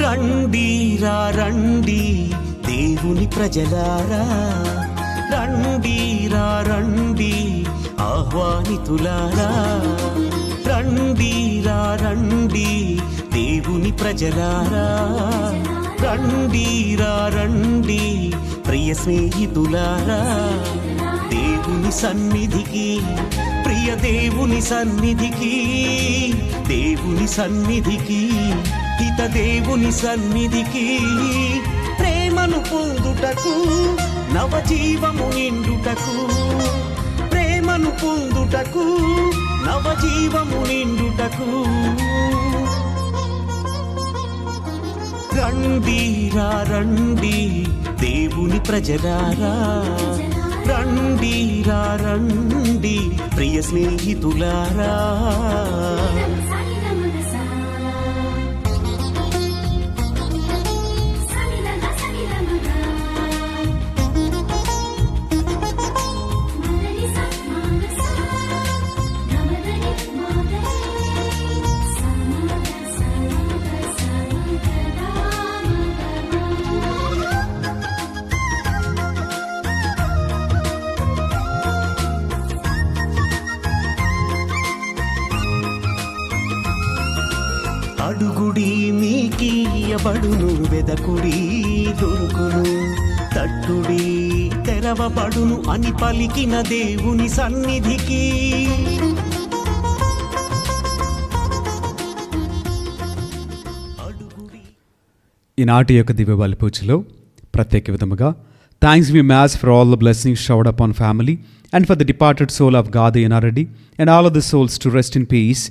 రండిరా రండి దేవుని ప్రజలారా, రండిరా రండి ఆహ్వానితులారా, రండిరా రండి దేవుని ప్రజలారా, రండిరా రండి ప్రియ స్నేహితులారా, దేవుని సన్నిధికి, ప్రియ దేవుని సన్నిధికి, దేవుని సన్నిధికి, హిత దేవుని సన్నిధికి, ప్రేమను పొందుటకు, నవజీవము నిండుటకు, ప్రేమను పొందుటకు, నవజీవము నిండుటకు, రండిరా రండి దేవుని ప్రజలారా, రండిరా రండి ప్రియ స్నేహితులారా. అడుగుడి మీకియబడును, వెదకుడి దొరుకును, తట్టుడి తెరవబడును అని పలికిన దేవుని సన్నిధికి. ఈనాటి యొక్క దివ్య బలి పూజలో ప్రత్యేక విధముగా thanks we mass for all the blessings showered upon family and for the departed soul of Gadi Enaradi and all of the souls to rest in peace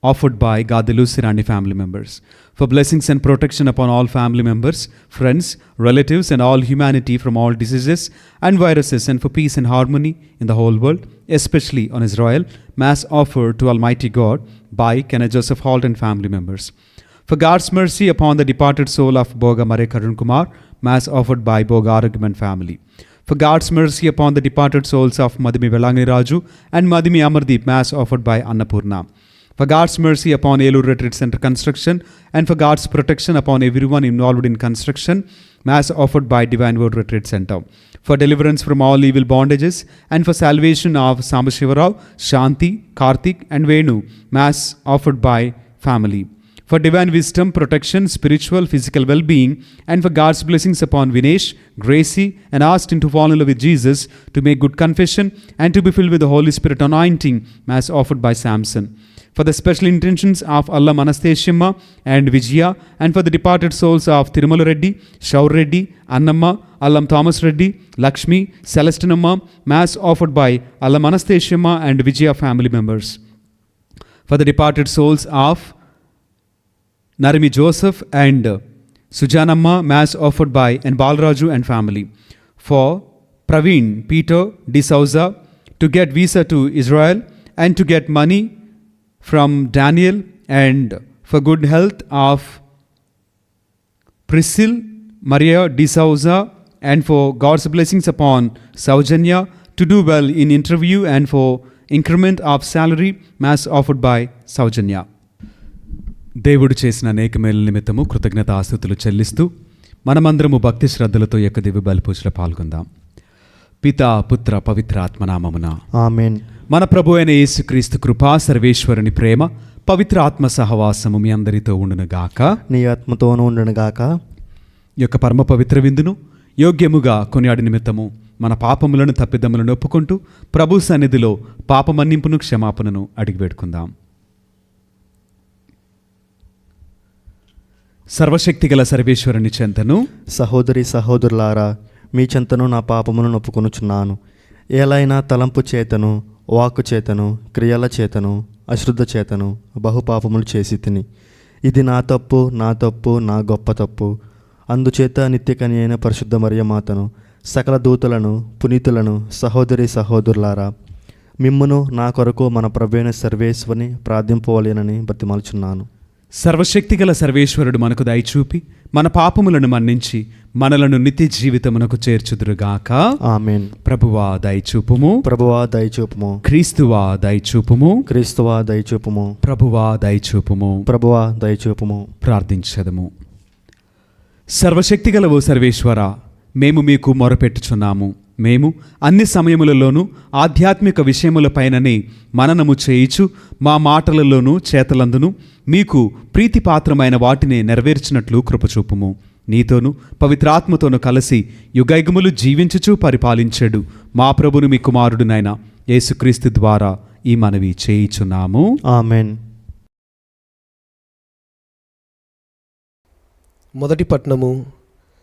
offered by Gadi Lusirani family members, for blessings and protection upon all family members, friends, relatives and all humanity from all diseases and viruses, and for peace and harmony in the whole world, especially on Israel. Mass offered to Almighty God by Kenneth Joseph Holt and family members. For God's mercy upon the departed soul of Boga Mare Karun Kumar, Mass offered by Boga Arugman family. For God's mercy upon the departed souls of Madhimi Velangani Raju and Madhimi Amardeep, Mass offered by Annapurna. For God's mercy upon Elur Retreat Center construction and for God's protection upon everyone involved in construction, Mass offered by Divine Word Retreat Center. For deliverance from all evil bondages and for salvation of Sambashivarao, Shanti, Karthik and Venu, Mass offered by family. For divine wisdom, protection, spiritual, physical well-being, and for God's blessings upon Vinesh, Gracie, and asked him to fall in love with Jesus, to make good confession, and to be filled with the Holy Spirit anointing, Mass offered by Samson. For the special intentions of Allam Anastasiamma and Vijaya, and for the departed souls of Tirumala Reddy, Shaur Reddy, Annamma, Allam Thomas Reddy, Lakshmi, Celestinamma, Mass offered by Allam Anastasiamma and Vijaya family members. For the departed souls of Narimi Joseph and Sujanamma, Mass offered by N. Balraju and family. For Praveen Peter De Souza to get visa to Israel and to get money from Daniel, and for good health of Priscilla Maria De Souza, and for God's blessings upon Saujanya to do well in interview and for increment of salary, Mass offered by Saujanya. దేవుడు చేసిన అనేక మేలు నిమిత్తము కృతజ్ఞతాస్తుతులు చెల్లిస్తూ మనమందరము భక్తి శ్రద్ధలతో యొక్క దివ్య బలి పూజలో పాల్గొందాం. పితా పుత్ర పవిత్రాత్మ నామమున ఆమేన్. మన ప్రభు అయిన యేసుక్రీస్తు కృపా, సర్వేశ్వరుని ప్రేమ, పవిత్ర ఆత్మ సహవాసము మీ అందరితో ఉండునుగాక. నీ ఆత్మతోనూ ఉండునుగాక. ఈ యొక్క పరమ పవిత్ర విందును యోగ్యముగా కొనియాడి నిమిత్తము మన పాపములను తప్పిదములను ఒప్పుకుంటూ ప్రభు సన్నిధిలో పాపమన్నింపును క్షమాపణను అడిగి వేడుకుందాం. సర్వశక్తిగల సర్వేశ్వరుని చెంతను సహోదరి సహోదరులారా, మీ చెంతను నా పాపములను ఒప్పుకొనుచున్నాను. ఏలైనా తలంపు చేతను, వాక్కు చేతను, క్రియల చేతను, అశ్రద్ధ చేతను బహుపాపములు చేసి తిని. ఇది నా తప్పు, నా గొప్ప తప్పు. అందుచేత నిత్యకని అయిన పరిశుద్ధ మరియమాతను, సకల దూతలను, పునీతులను, సహోదరి సహోదరులారా, మిమ్మును నా కొరకు మన ప్రభువైన సర్వేశ్వరుని ప్రార్థింపవలెనని బ్రతిమాలుచున్నాను. సర్వశక్తిగల సర్వేశ్వరుడు మనకు దయచూపి మన పాపములను మన్నించి మనలను నిత్య జీవితమునకు చేర్చుదురుగాక. ఆమేన్. ప్రభువా దయచూపుము, ప్రభువా దయచూపుము. క్రీస్తువా దయచూపుము, క్రీస్తువా దయచూపుము. ప్రభువా దయచూపుము. ప్రభువా దయచూపుము. ప్రార్థించదము. సర్వశక్తిగల ఓ సర్వేశ్వర, మేము మీకు మొరపెట్టుచున్నాము. మేము అన్ని సమయములలోనూ ఆధ్యాత్మిక విషయములపైననే మననము చేయిచు మా మాటలలోనూ చేతలందును మీకు ప్రీతిపాత్రమైన వాటిని నెరవేర్చినట్లు కృపచూపుము. నీతోనూ పవిత్రాత్మతోనూ కలిసి యుగయుగములు జీవించుచూ పరిపాలించెడు మా ప్రభును మీ కుమారుడునైన యేసుక్రీస్తు ద్వారా ఈ మనవి చేయిచున్నాము. ఆమేన్. మొదటి పట్నము.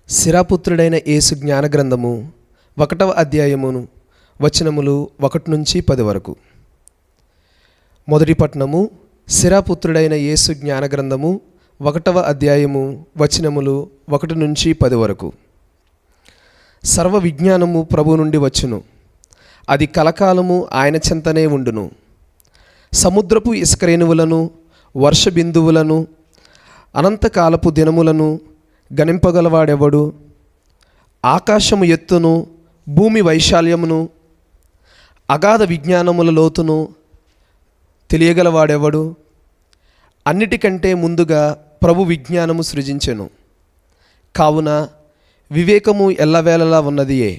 శిరాపుత్రుడైన యేసు జ్ఞాన గ్రంథము 1వ అధ్యాయమును వచనములు 1 నుంచి 10 వరకు. మొదటి పట్నము. శిరాపుత్రుడైన యేసు జ్ఞాన గ్రంథము 1వ అధ్యాయము వచనములు 1 నుంచి 10 వరకు. సర్వ విజ్ఞానము ప్రభు నుండి వచ్చును, అది కలకాలము ఆయన చెంతనే ఉండును. సముద్రపు ఇసుకరేణువులను, వర్ష బిందువులను, అనంతకాలపు దినములను గణింపగలవాడెవడు? ఆకాశము ఎత్తును, భూమి వైశాల్యమును, అగాధ విజ్ఞానముల లోతును తెలియగలవాడెవడు? అన్నిటికంటే ముందుగా ప్రభు విజ్ఞానము సృజించెను, కావున వివేకము ఎల్లవేళలా ఉన్నదియే.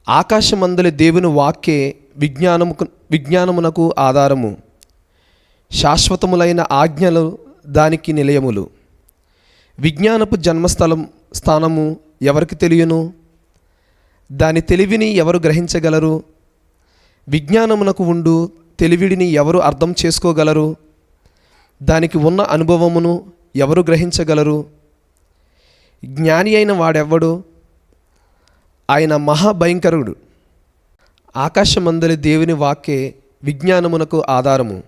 ఆకాశమందలి దేవుని వాక్యే విజ్ఞానమునకు ఆధారము. శాశ్వతములైన ఆజ్ఞలు దానికి నిలయములు. విజ్ఞానపు స్థానము ఎవరికి తెలియను? దాని తెలివిని ఎవరు గ్రహించగలరు? విజ్ఞానమునకు ఉండు తెలివిడిని ఎవరు అర్థం చేసుకోగలరు? దానికి ఉన్న అనుభవమును ఎవరు గ్రహించగలరు? జ్ఞాని అయిన వాడెవ్వడు? ఆయన మహాభయంకరుడు. ఆకాశమందలి దేవుని వాక్యే విజ్ఞానమునకు ఆధారము.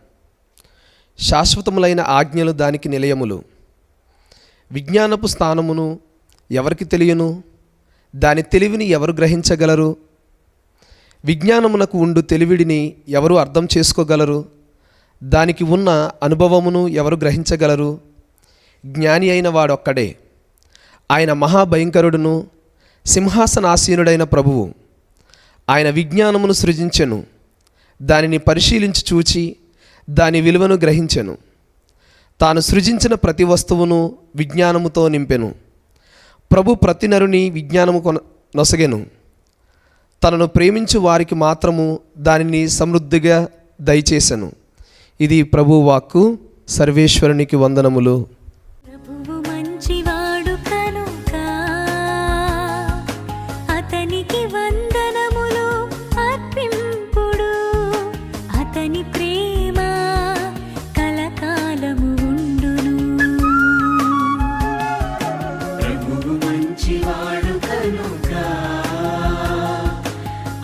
శాశ్వతములైన ఆజ్ఞలు దానికి నిలయములు. విజ్ఞానపు స్థానమును ఎవరికి తెలియను? దాని తెలివిని ఎవరు గ్రహించగలరు? విజ్ఞానమునకు ఉండు తెలివిడిని ఎవరు అర్థం చేసుకోగలరు? దానికి ఉన్న అనుభవమును ఎవరు గ్రహించగలరు? జ్ఞాని అయిన వాడొక్కడే. ఆయన మహాభయంకరుడును, సింహాసనాసీనుడైన ప్రభువు. ఆయన విజ్ఞానమును సృజించెను, దానిని పరిశీలించి చూచి దాని విలువను గ్రహించెను. తాను సృజించిన ప్రతి వస్తువును విజ్ఞానముతో నింపెను. ప్రభు ప్రతి నరుని విజ్ఞానము నొసగెను. తనను ప్రేమించు వారికి మాత్రము దానిని సమృద్ధిగా దయచేసెను. ఇది ప్రభు వాక్కు. సర్వేశ్వరునికి వందనములు. ప్రభువు మంచివాడు కనుక అతనికి వందనములు అర్పింపుడు. అతని ప్రేమ కలకాలము ఉండును. ప్రభువు మంచివాడు కనుక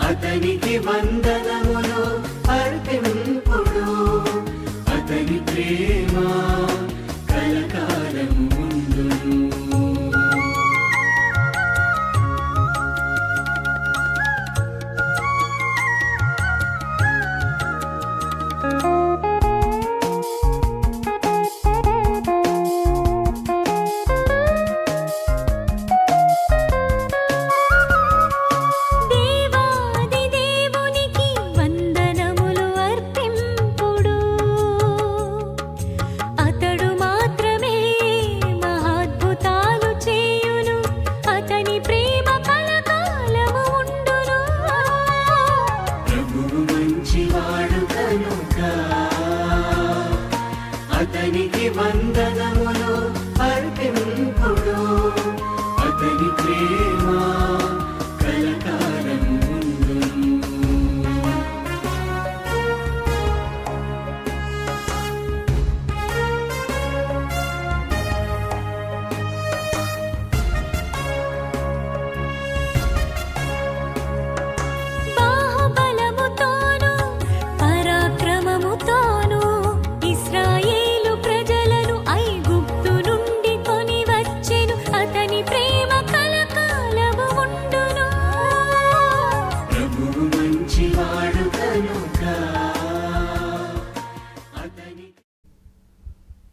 అతనికి వందనములు అర్పింపుడు. అతని ప్రేమ కలకాలము ఉండును. దేవాది దేవునికి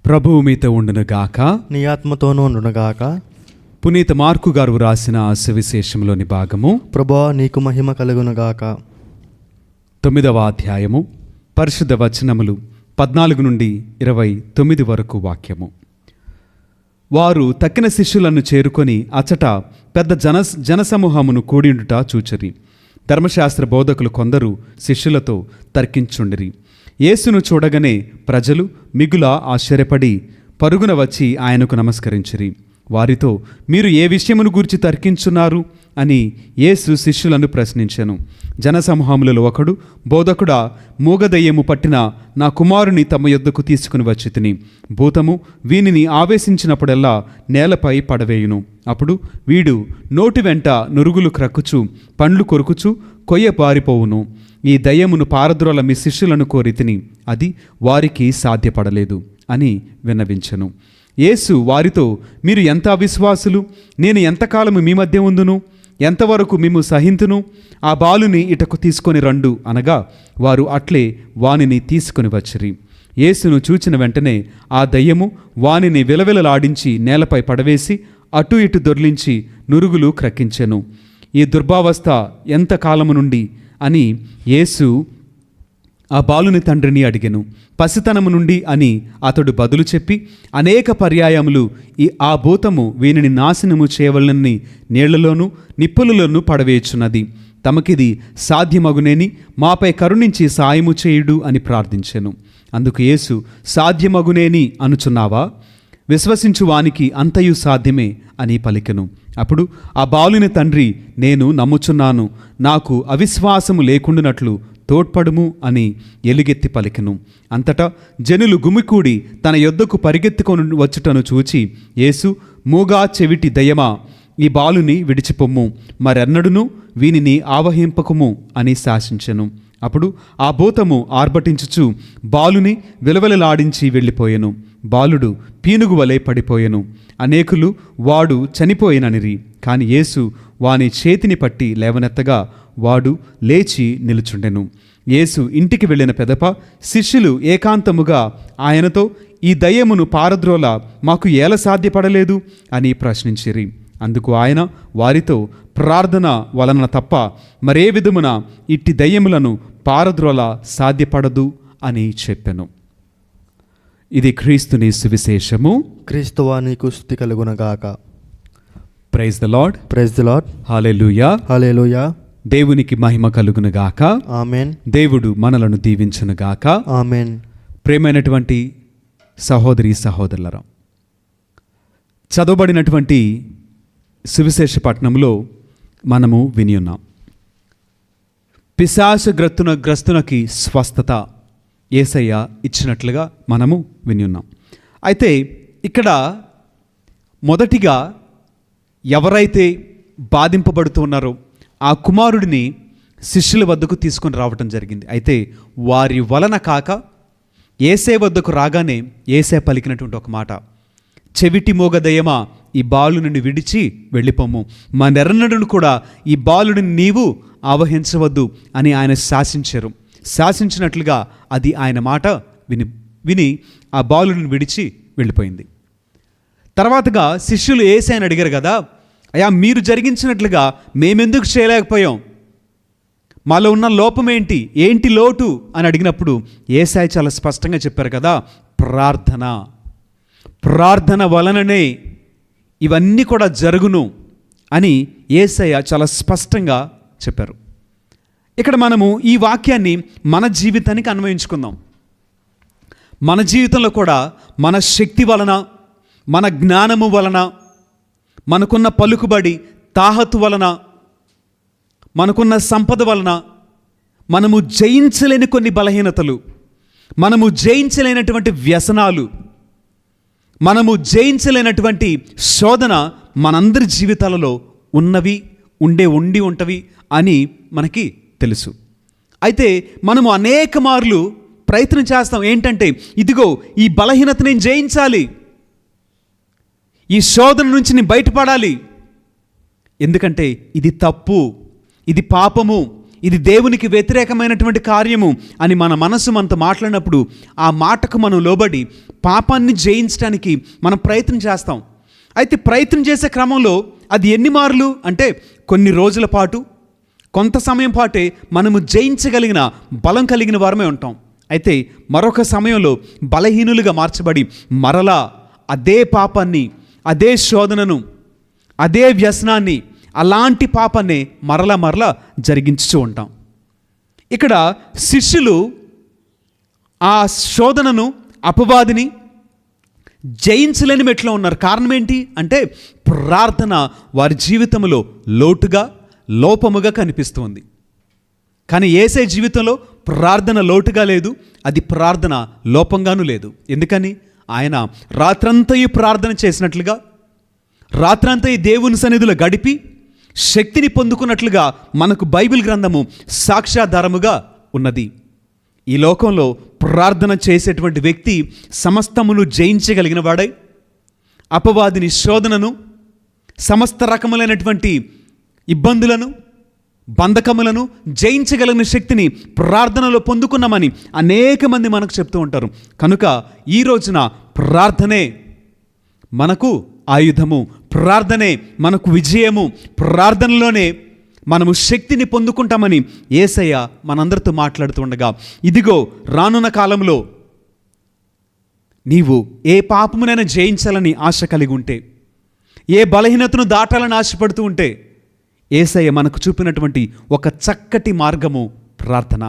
ప్రభువు మీతో ఉండునుగాక. నీ ఆత్మతోనూ ఉండునుగాక. పునీత మార్కు గారు రాసిన సువిశేషంలోని భాగము ప్రభువా నీకు మహిమ కలుగునుగాక. 9వ అధ్యాయము పరిశుద్ధ వచనములు 14 నుండి 29 వరకు వాక్యము. వారు తక్కిన శిష్యులను చేరుకొని అచట పెద్ద జనసమూహమును కూడిండుట చూచిరి. ధర్మశాస్త్ర బోధకులు కొందరు శిష్యులతో తర్కించుండిరి. యేసును చూడగానే ప్రజలు మిగుల ఆశ్చర్యపడి పరుగున వచ్చి ఆయనకు నమస్కరించిరి. వారితో మీరు ఏ విషయమును గూర్చి తర్కించున్నారు అని యేసు శిష్యులను ప్రశ్నించెను. జనసమూహములలో ఒకడు, బోధకుడా, మూగదయ్యము పట్టిన నా కుమారుని తమ యొద్దకు తీసుకుని వచ్చి తిని భూతము వీనిని ఆవేశించినప్పుడల్లా నేలపై పడవేయును. అప్పుడు వీడు నోటి వెంట నురుగులు క్రక్కుచు పండ్లు కొరుకుచు కొయ్య పారిపోవును. ఈ దయ్యమును పారద్రోల మీ శిష్యులను కోరి తిని అది వారికి సాధ్యపడలేదు అని విన్నవించెను. యేసు వారితో, మీరు ఎంత అవిశ్వాసులు! నేను ఎంతకాలము మీ మధ్య ఉందును? ఎంతవరకు మేము సహింతును? ఆ బాలుని ఇటకు తీసుకొని రండు అనగా వారు అట్లే వానిని తీసుకొని వచ్చిరి. యేసును చూచిన వెంటనే ఆ దయ్యము వానిని విలవిలలాడించి నేలపై పడవేసి అటు ఇటు దొర్లించి నురుగులు క్రక్కించెను. ఈ దుర్భావస్థ ఎంతకాలము నుండి అని యేసు ఆ బాలుని తండ్రిని అడిగెను. పసితనము నుండి అని అతడు బదులు చెప్పి, అనేక పర్యాయములు ఆ భూతము వీనిని నాశనము చేయవలనని నీళ్లలోనూ నిప్పులలోనూ పడవేయుచున్నది. తమకిది సాధ్యమగునేని మాపై కరుణించి సాయము చేయుడు అని ప్రార్థించెను. అందుకు యేసు, సాధ్యమగునేని అనుచున్నావా? విశ్వసించు వానికి అంతయు సాధ్యమే అని పలికెను. అప్పుడు ఆ బాలుని తండ్రి, నేను నమ్ముచున్నాను, నాకు అవిశ్వాసము లేకుండానట్లు తోడ్పడుము అని ఎలుగెత్తి పలికెను. అంతటా జనులు గుమికూడి తన యొద్దకు పరిగెత్తుకొని వచ్చుటను చూచి, యేసు, మూగా చెవిటి దయ్యమా, ఈ బాలుని విడిచిపొమ్ము, మరెన్నడును వీనిని ఆవహింపకుము అని శాసించెను. అప్పుడు ఆ భూతము ఆర్భటించుచు బాలుని విలవలలాడించి వెళ్ళిపోయెను. బాలుడు పీనుగు వలె పడిపోయెను. అనేకులు వాడు చనిపోయిననిరి. కాని యేసు వాని చేతిని పట్టి లేవనెత్తగా వాడు లేచి నిలుచుండెను. యేసు ఇంటికి వెళ్ళిన పెదప శిష్యులు ఏకాంతముగా ఆయనతో, ఈ దయ్యమును పారద్రోల మాకు ఎలా సాధ్యపడలేదు అని ప్రశ్నించిరి. అందుకు ఆయన వారితో, ప్రార్థన వలన తప్ప మరే విధమున ఇట్టి దయ్యములను పారద్రోల సాధ్యపడదు అని చెప్పెను. ఇది క్రీస్తుని సువిశేషము. క్రీస్తువా నీకు స్తుతి కలుగునగాక. Praise the lord. Praise the lord. Hallelujah. Hallelujah. దేవునికి మహిమ కలుగునుగాక. ఆమెన్. దేవుడు మనలను దీవించునుగాక. ఆమెన్. ప్రేమైనటువంటి సహోదరి సహోదరులరా, చదవబడినటువంటి సువిశేష పట్టణంలో మనము విని ఉన్నాం. పిశాచగ్రస్తునకి స్వస్థత యేసయ్య ఇచ్చినట్లుగా మనము విని ఉన్నాం. అయితే ఇక్కడ మొదటిగా ఎవరైతే బాధింపబడుతూ ఉన్నారో ఆ కుమారుడిని శిష్యుల వద్దకు తీసుకొని రావటం జరిగింది. అయితే వారి వలన కాక యేసే వద్దకు రాగానే యేసే పలికినటువంటి ఒక మాట, చెవిటి మోగదయ్యమా, ఈ బాలుని విడిచి వెళ్ళిపోము, మా నెర్రనడును కూడా ఈ బాలుడిని నీవు ఆవహించవద్దు అని ఆయన శాసించారు. శాసించినట్లుగా అది ఆయన మాట విని ఆ బాలుడిని విడిచి వెళ్ళిపోయింది. తర్వాతగా శిష్యులు యేసయ్యని అడిగారు కదా, అయ్యా మీరు జరిగించినట్లుగా మేమెందుకు చేయలేకపోయాం, మాలో ఉన్న లోపం ఏంటి లోటు అని అడిగినప్పుడు యేసయ్య చాలా స్పష్టంగా చెప్పారు కదా, ప్రార్థన వలననే ఇవన్నీ కూడా జరుగును అని యేసయ్య చాలా స్పష్టంగా చెప్పారు. ఇక్కడ మనము ఈ వాక్యాన్ని మన జీవితానికి అన్వయించుకుందాం. మన జీవితంలో కూడా మన శక్తి వలన, మన జ్ఞానము వలన, మనకున్న పలుకుబడి తాహతు వలన, మనకున్న సంపద వలన మనము జయించలేని కొన్ని బలహీనతలు, మనము జయించలేనటువంటి వ్యసనాలు, మనము జయించలేనటువంటి శోధన మనందరి జీవితాలలో ఉండి ఉంటవి అని మనకి తెలుసు. అయితే మనము అనేక మార్లు ప్రయత్నం చేస్తాం. ఏంటంటే, ఇదిగో ఈ బలహీనత నేను జయించాలి, ఈ శోధన నుంచి నేను బయటపడాలి. ఎందుకంటే ఇది తప్పు, ఇది పాపము, ఇది దేవునికి వ్యతిరేకమైనటువంటి కార్యము అని మన మనసు మనతో మాట్లాడినప్పుడు ఆ మాటకు మనం లోబడి పాపాన్ని జయించడానికి మనం ప్రయత్నం చేస్తాం. అయితే ప్రయత్నం చేసే క్రమంలో అది ఎన్ని మార్లు అంటే కొన్ని రోజుల పాటు, కొంత సమయం పాటే మనము జయించగలిగిన బలం కలిగిన వారమే ఉంటాం. అయితే మరొక సమయంలో బలహీనులుగా మార్చబడి మరలా అదే పాపాన్ని, అదే శోధనను, అదే వ్యసనాన్ని, అలాంటి పాపాన్ని మరలా జరిగించుతూ ఉంటాం. ఇక్కడ శిష్యులు ఆ శోధనను, అపవాదిని జయించలేని మెట్లో ఉన్నారు. కారణం ఏంటి అంటే ప్రార్థన వారి జీవితంలో లోపముగా కనిపిస్తుంది. కానీ యేసయ్య జీవితంలో ప్రార్థన లోటుగా లేదు, అది ప్రార్థన లోపంగానూ లేదు. ఎందుకని? ఆయన రాత్రంతయు ప్రార్థన చేసినట్లుగా, రాత్రంతయు దేవుని సన్నిధిలో గడిపి శక్తిని పొందుకున్నట్లుగా మనకు బైబిల్ గ్రంథము సాక్ష్యాధారముగా ఉన్నది. ఈ లోకంలో ప్రార్థన చేసేటువంటి వ్యక్తి సమస్తమును జయించగలిగిన వాడై, అపవాదిని శోధనను, సమస్త రకములైనటువంటి ఇబ్బందులను, బంధకములను జయించగలిగిన శక్తిని ప్రార్థనలో పొందుకున్నామని అనేక మంది మనకు చెప్తూ ఉంటారు. కనుక ఈ రోజున ప్రార్థనే మనకు ఆయుధము, ప్రార్థనే మనకు విజయము, ప్రార్థనలోనే మనము శక్తిని పొందుకుంటామని యేసయ్య మనందరితో మాట్లాడుతూ ఉండగా, ఇదిగో రానున్న కాలంలో నీవు ఏ పాపమునైనా జయించాలని ఆశ కలిగి ఉంటే, ఏ బలహీనతను దాటాలని ఆశపడుతూ ఉంటే, యేసయ్య మనకు చూపినటువంటి ఒక చక్కటి మార్గము ప్రార్థన.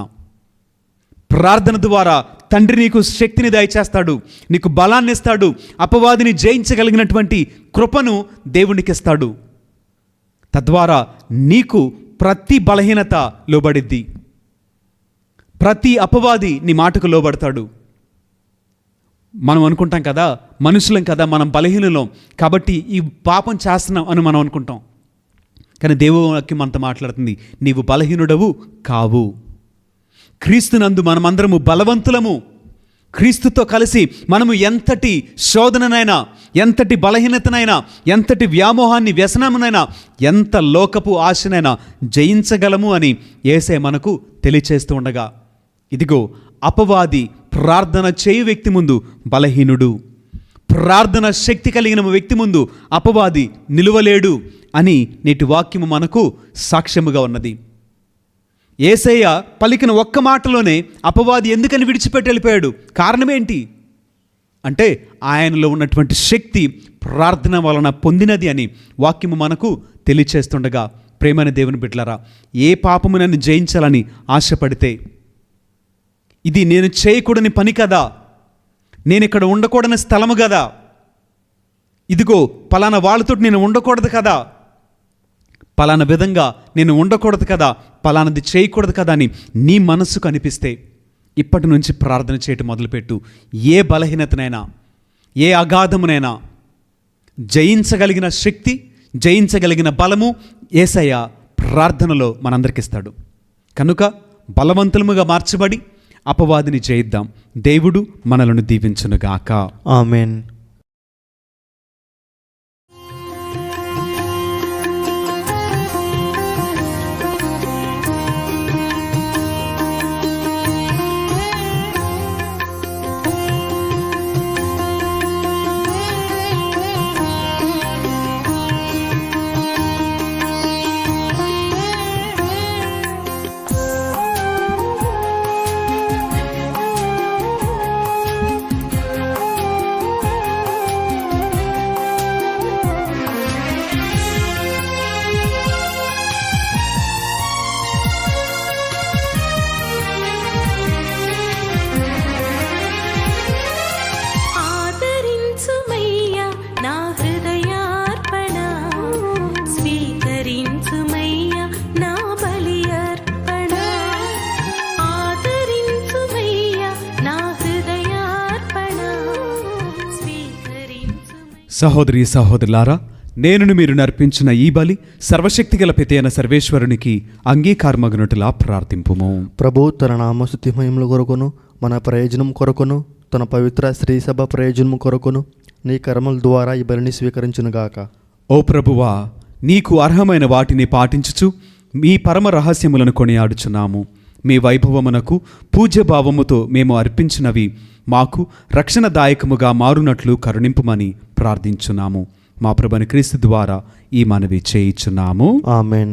ప్రార్థన ద్వారా తండ్రి నీకు శక్తిని దయచేస్తాడు, నీకు బలాన్ని ఇస్తాడు, అపవాదిని జయించగలిగినటువంటి కృపను దేవునికి ఇస్తాడు. తద్వారా నీకు ప్రతి బలహీనత లోబడిద్ది, ప్రతి అపవాది నీ మాటకు లోబడతాడు. మనం అనుకుంటాం కదా, మనుషులం కదా, మనం బలహీనులం కాబట్టి ఈ పాపం చేస్తున్నాం అని మనం అనుకుంటాం. కానీ దేవునికి మనతో మాట్లాడుతుంది, నీవు బలహీనుడవు కావు. క్రీస్తునందు మనమందరము బలవంతులము. క్రీస్తుతో కలిసి మనము ఎంతటి శోధననైనా, ఎంతటి బలహీనతనైనా, ఎంతటి వ్యామోహాన్ని, వ్యసనమునైనా, ఎంత లోకపు ఆశనైనా జయించగలము అని యేసయ్య మనకు తెలియచేస్తూ ఉండగా, ఇదిగో అపవాది ప్రార్థన చేయు వ్యక్తి ముందు బలహీనుడు, ప్రార్థన శక్తి కలిగిన వ్యక్తి ముందు అపవాది నిలువలేడు అని నేటి వాక్యము మనకు సాక్ష్యముగా ఉన్నది. యేసయ్య పలికిన ఒక్క మాటలోనే అపవాది ఎందుకని విడిచిపెట్టి వెళ్ళిపోయాడు? కారణమేంటి అంటే ఆయనలో ఉన్నటువంటి శక్తి ప్రార్థన వలన పొందినది అని వాక్యము మనకు తెలియచేస్తుండగా, ప్రేమైన దేవుని బిడ్డలారా, ఏ పాపము నన్ను జయించాలని ఆశపడితే, ఇది నేను చేయకూడని పని కదా, నేను ఇక్కడ ఉండకూడని స్థలము కదా, ఇదిగో పలానా వాళ్ళతో నేను ఉండకూడదు కదా, పలానా విధంగా నేను ఉండకూడదు కదా, పలానది చేయకూడదు కదా అని నీ మనస్సుకు అనిపిస్తే ఇప్పటి నుంచి ప్రార్థన చేయటం మొదలుపెట్టు. ఏ బలహీనతనైనా, ఏ అగాధమునైనా జయించగలిగిన శక్తి, జయించగలిగిన బలము యేసయ్య ప్రార్థనలో మనందరికి ఇస్తాడు. కనుక బలవంతులముగా మార్చబడి అపవాదిని జయిద్దాం. దేవుడు మనలను దీవించునుగాక. ఆమేన్. సహోదరి సహోదరులారా, నేను మీరు నర్పించిన ఈ బలి సర్వశక్తిగల పిత అయిన సర్వేశ్వరునికి అంగీకారమగునట్టులా ప్రార్థింపుము. ప్రభు తన నామస్తుతి మహిమల కొరకును, మన ప్రయోజనం కొరకును, తన పవిత్ర శ్రీ సభ ప్రయోజనం కొరకును నీ కర్మల ద్వారా ఈ బలిని స్వీకరించునుగాక. ఓ ప్రభువా, నీకు అర్హమైన వాటిని పాటించుచు మీ పరమ రహస్యములను కొనియాడుచున్నాము. మీ వైభవమునకు పూజ్యభావముతో మేము అర్పించినవి మాకు రక్షణదాయకముగా మారునట్లు కరుణింపుమని ప్రార్థించున్నాము. మా ప్రభుని క్రీస్తు ద్వారా ఈ మనవి చేయుచున్నాము. ఆమెన్.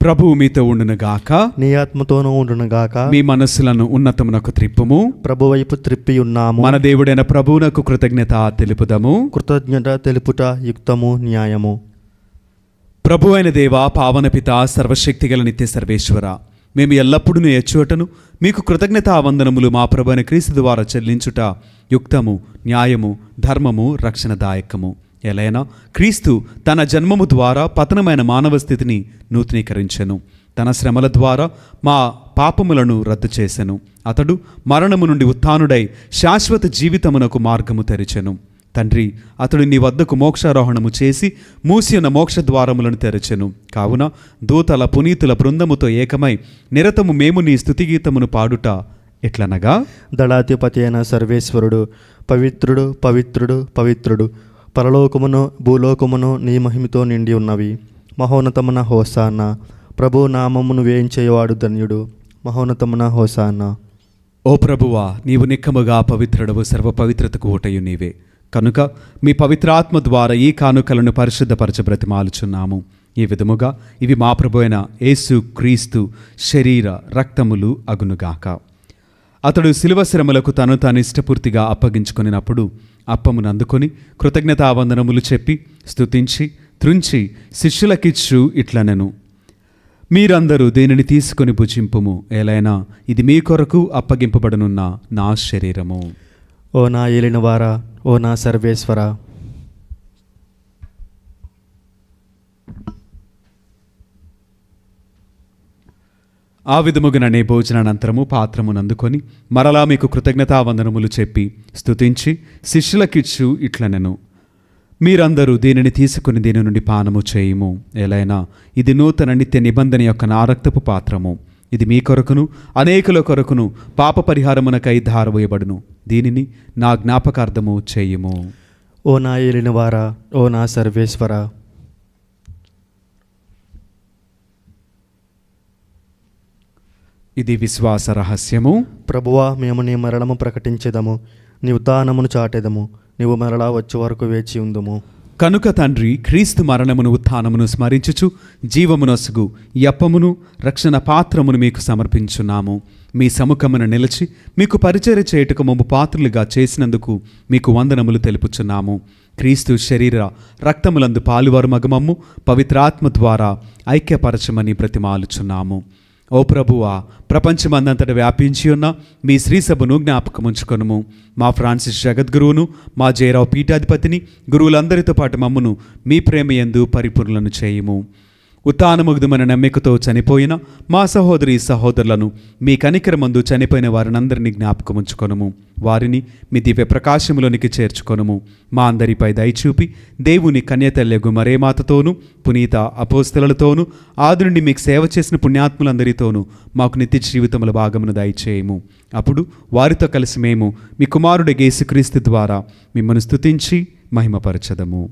ప్రభువు మీతో ఉండునుగాక. నీ ఆత్మతోనూ ఉండునుగాక. మీ మనస్సులను ఉన్నతమునకు త్రిప్పుము. ప్రభు వైపు త్రిప్పి ఉన్నాము. మన దేవుడైన ప్రభువునకు కృతజ్ఞత తెలుపుదము. కృతజ్ఞత తెలుపుట యుక్తము, న్యాయము. ప్రభు అయిన దేవ, పావన పిత, సర్వశక్తిగల నిత్య సర్వేశ్వర, మేము ఎల్లప్పుడూ ఎచ్చుటను మీకు కృతజ్ఞతావందనములు మా ప్రభు అయిన క్రీస్తు ద్వారా చెల్లించుట యుక్తము, న్యాయము, ధర్మము, రక్షణదాయకము. ఎలైనా క్రీస్తు తన జన్మము ద్వారా పతనమైన మానవ స్థితిని నూతనీకరించెను. తన శ్రమల ద్వారా మా పాపములను రద్దు చేసెను. అతడు మరణము నుండి ఉత్థానుడై శాశ్వత జీవితమునకు మార్గము తెరిచెను. తండ్రి, అతడు నీ వద్దకు మోక్షారోహణము చేసి మూసిన మోక్ష ద్వారములను తెరచెను. కావున దూతల పునీతుల బృందముతో ఏకమై నిరతము మేము నీ స్తుతిగీతమును పాడుట ఎట్లనగా: దళాధిపతి అయిన సర్వేశ్వరుడు, పవిత్రుడు, పవిత్రుడు, పవిత్రుడు, పరలోకమును భూలోకమును నీ మహిమతో నిండి ఉన్నవి. మహోన్నతమున హోసానా. ప్రభు నామమును వేయించేవాడు ధన్యుడు. మహోన్నతమున హోసానా. ఓ ప్రభువా, నీవు నిక్కముగా పవిత్రుడవు, సర్వ పవిత్రతకు ఊటయు నీవే. కనుక మీ పవిత్రాత్మ ద్వారా ఈ కానుకలను పరిశుద్ధపరచ బ్రతిమాలుచున్నాము. ఈ విధముగా ఇవి మా ప్రభు అయిన యేసు క్రీస్తు శరీర రక్తములు అగునుగాక. అతడు శిలువ శ్రమలకు తను తాను ఇష్టపూర్తిగా అప్పగించుకొనినప్పుడు అప్పమును అందుకొని కృతజ్ఞతావందనములు చెప్పి స్తుతించి త్రుంచి శిష్యులకిచ్చు ఇట్లనెను: మీరందరూ దీనిని తీసుకొని భుజింపుము. ఏలైనా ఇది మీ కొరకు అప్పగింపబడనున్న నా శరీరము. ఓ నా ఏలినవారా, ఓ నా సర్వేశ్వర, ఆ విధముగానే భోజనానంతరము పాత్రమును అందుకొని మరలా మీకు కృతజ్ఞతావందనములు చెప్పి స్తుతించి శిష్యులకిచ్చు ఇట్లనెను: మీరందరూ దీనిని తీసుకుని దీని నుండి పానము చేయుము. ఎలైనా ఇది నూతన నిత్య నిబంధన యొక్క నా రక్తపు పాత్రము. ఇది మీ కొరకును అనేకుల కొరకును పాప పరిహారమునకై ధారవేయబడును. దీనిని నా జ్ఞాపకార్థము చేయుము. ఓ నా ఏలినవారా, ఓ నా సర్వేశ్వర, ఇది విశ్వాస రహస్యము. ప్రభువా, మేము నీ మరణము ప్రకటించెదము, నీ ఉత్థానమును చాటెదము. నీవు మరలా వచ్చే వరకు వేచి ఉందుము. కనుక తండ్రి, క్రీస్తు మరణమును ఉత్థానమును స్మరించుచు జీవమునొసగు ఈ అప్పమును రక్షణ పాత్రమును మీకు సమర్పించున్నాము. మీ సముఖమున నిలిచి మీకు పరిచర్య చేయుటకు మమ్ము పాత్రులుగా చేసినందుకు మీకు వందనములు తెలుపుచున్నాము. క్రీస్తు శరీర రక్తములందు పాలువారు మగమమ్ము పవిత్రాత్మ ద్వారా ఐక్యపరచమని బ్రతిమాలుచున్నాము. ఓ ప్రభువా, ప్రపంచమందంతట వ్యాపించి ఉన్న మీ శ్రీసభను జ్ఞాపకముంచుకొనుము. మా ఫ్రాన్సిస్ జగద్గురువును, మా జయరావు పీఠాధిపతిని, గురువులందరితో పాటు మమ్మును మీ ప్రేమయందు పరిపూర్ణలను చేయుము. ఉత్థానముగ్ధమైన నమ్మికతో చనిపోయిన మా సహోదరి సహోదరులను మీ కనికరమందు చనిపోయిన వారినందరినీ జ్ఞాపకముంచుకొనుము. వారిని మీ దివ్య ప్రకాశములోనికి చేర్చుకొనుము. మా అందరిపై దయచూపి దేవుని కన్యతల్యగు మరేమాతతోనూ పునీత అపోస్తలతోనూ ఆది నుండి మీకు సేవ చేసిన పుణ్యాత్ములందరితోనూ మాకు నిత్య జీవితముల భాగమును దయచేయము. అప్పుడు వారితో కలిసి మేము మీ కుమారుడు యేసుక్రీస్తు ద్వారా మిమ్మల్ని స్తుతించి మహిమపరచదము.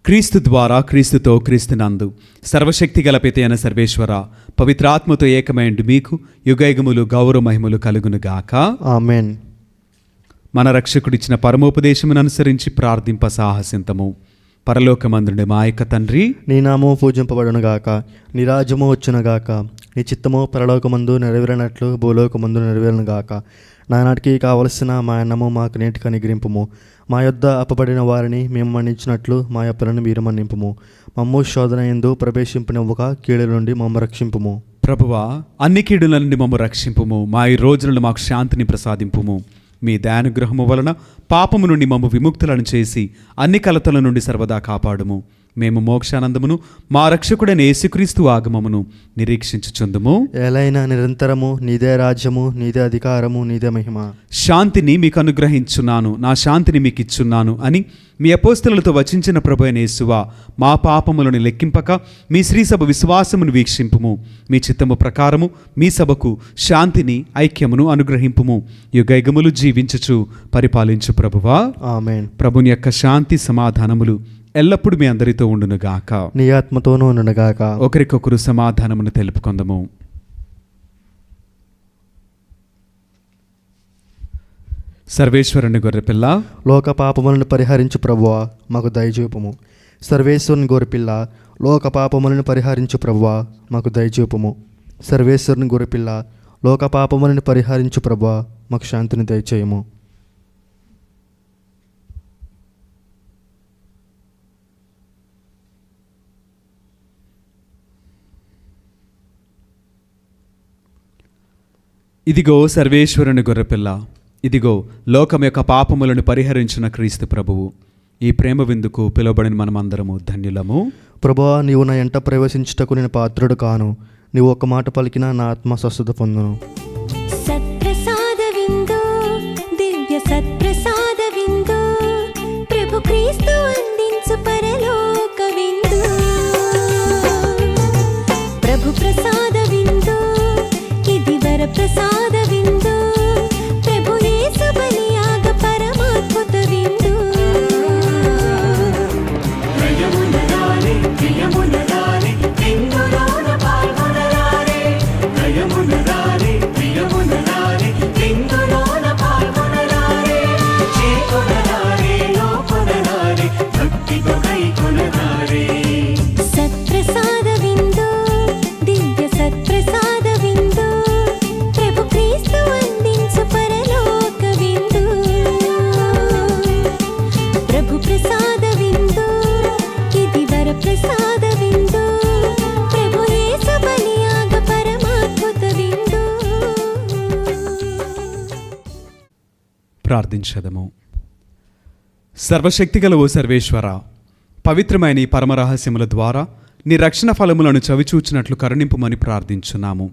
క్రీస్తు ద్వారా, క్రీస్తుతో, క్రీస్తునందు సర్వశక్తిగల పిత అయిన సర్వేశ్వర, పవిత్రాత్మతో ఏకమైండు మీకు యుగయుగములు గౌరవ మహిమలు కలుగునుగాక. ఆమెన్. మన రక్షకుడిచ్చిన పరమోపదేశమును అనుసరించి ప్రార్థింప సాహసింతము. పరలోకమందుండే మా యొక్క తండ్రి, నీ నామము పూజింపబడునుగాక, నీ రాజ్యము వచ్చునుగాక, నీ చిత్తము పరలోకమందు నెరవేరినట్లు భూలోకమందు నెరవేరునుగాక. నానాటికి కావలసిన మా అన్నము మాకు నేటికి అనుగ్రహింపుము. మా యొద్ద అప్పబడిన వారిని మేము మన్నించినట్లు మా అప్పులను మీరు మన్నింపుము. మమ్ము శోధన యందు ప్రవేశింపనివ్వక కీడుల నుండి మమ్ము రక్షింపుము. ప్రభువా, అన్ని కీడుల నుండి మమ్ము రక్షింపుము. మా ఈ రోజులను మాకు శాంతిని ప్రసాదింపుము. మీ దయానుగ్రహము వలన పాపము నుండి మమ్ము విముక్తులను చేసి అన్ని కలతల నుండి సర్వదా కాపాడుము. మేము మోక్షానందమును మా రక్షకుడైన యేసుక్రీస్తు ఆగమమును నిరీక్షించుచుందుము. ఎలైనా నిరంతరము నీదే రాజ్యము, నీదే అధికారము, నీదే మహిమ. శాంతిని మీకు అనుగ్రహించున్నాను, నా శాంతిని మీకు ఇచ్చున్నాను అని మీ అపోస్తలులతో వచించిన ప్రభు అయిన యేసువా, మా పాపములను లెక్కింపక మీ శ్రీసభ విశ్వాసమును వీక్షింపుము. మీ చిత్తము ప్రకారము మీ సభకు శాంతిని ఐక్యమును అనుగ్రహింపుము. యుగయుగములు జీవించుచు పరిపాలించు ప్రభువా. ఆమేన్. ప్రభుని యొక్క శాంతి సమాధానములు ఎల్లప్పుడూ మీ అందరితో ఉండునుగాక. నీ ఆత్మతోనూ ఉండునుగాక. ఒకరికొకరు సమాధానమును తెలుపుకొందము. సర్వేశ్వరుని గొర్రెపిల్ల, లోక పాపములను పరిహరించు ప్రభువా మాకు దయచూపుము. సర్వేశ్వరుని గొర్రెపిల్ల, లోక పాపములను పరిహరించు ప్రభువా మాకు దయచూపుము. సర్వేశ్వరుని గొర్రెపిల్ల, లోక పాపములను పరిహరించు ప్రభువా మాకు శాంతిని దయచేయము. ఇదిగో సర్వేశ్వరుని గొర్రెపిల్ల, ఇదిగో లోకం యొక్క పాపములను పరిహరించిన క్రీస్తు ప్రభువు. ఈ ప్రేమ విందుకు పిలువబడిన మనమందరము ధన్యులము. ప్రభువా, నీవు నా ఎంట ప్రవేశించుటకు నేను పాత్రుడు కాను. నీవు ఒక మాట పలికినా నా ఆత్మ స్వస్థత పొందును. సత్ప్రసాద విందు, దివ్య సత్ప్రసాద విందు, ప్రభు క్రీస్తు అందించు పరలోక విందు. ప్రభు ప్రసాద విందు, ఇది వర ప్రసాద విందు, ప్రభు యేసు బలియాగ పరమాద్భుత విందు. నయమునరారే ప్రియమునరారే విందులోన పాల్గొనరారే. నయమునరారే ప్రియమునరారే విందులోన పాల్గొనరారే. చేకొనరారే లోకొనరారే భక్తితో కైకొనరారే. సత్ప్రసాద విందు, దివ్య సత్ప్రసాద విందు, ప్రభు క్రీస్తు అందించు పరలోక విందు. ప్రభు ప్రసాద విందు, ఇది వర ప్రసాద విందు, ప్రభు యేసు బలియాగ పరమాద్భుత విందు. ప్రార్థించదము. సర్వశక్తిగల ఓ సర్వేశ్వర, పవిత్రమైన ఈ పరమరహస్యముల ద్వారా నీ రక్షణ ఫలములను చవిచూచినట్లు కరుణింపుమని ప్రార్థించున్నాము.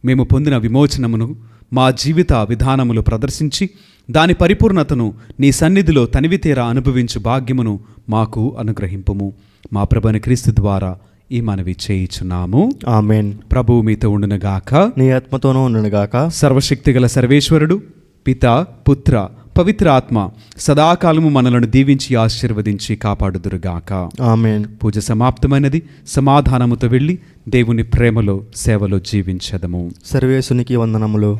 మేము పొందిన విమోచనమును మా జీవిత విధానములు ప్రదర్శించి దాని పరిపూర్ణతను నీ సన్నిధిలో తనివితీరా అనుభవించు భాగ్యమును మాకు అనుగ్రహింపుము. మా ప్రభువైన క్రీస్తు ద్వారా ఈ మనవి చేయుచున్నాము. ఆమేన్. ప్రభువు మీతో ఉండునుగాక. నీ ఆత్మతోనూ ఉండునుగాక. సర్వశక్తిగల సర్వేశ్వరుడు, పిత, పుత్ర, పవిత్ర ఆత్మ సదాకాలము మనలను దీవించి ఆశీర్వదించి కాపాడుదురుగాక. ఆమేన్. పూజ సమాప్తమైనది. సమాధానముతో వెళ్ళి దేవుని ప్రేమలో సేవలో జీవించదము. సర్వేశునికి వందనములు.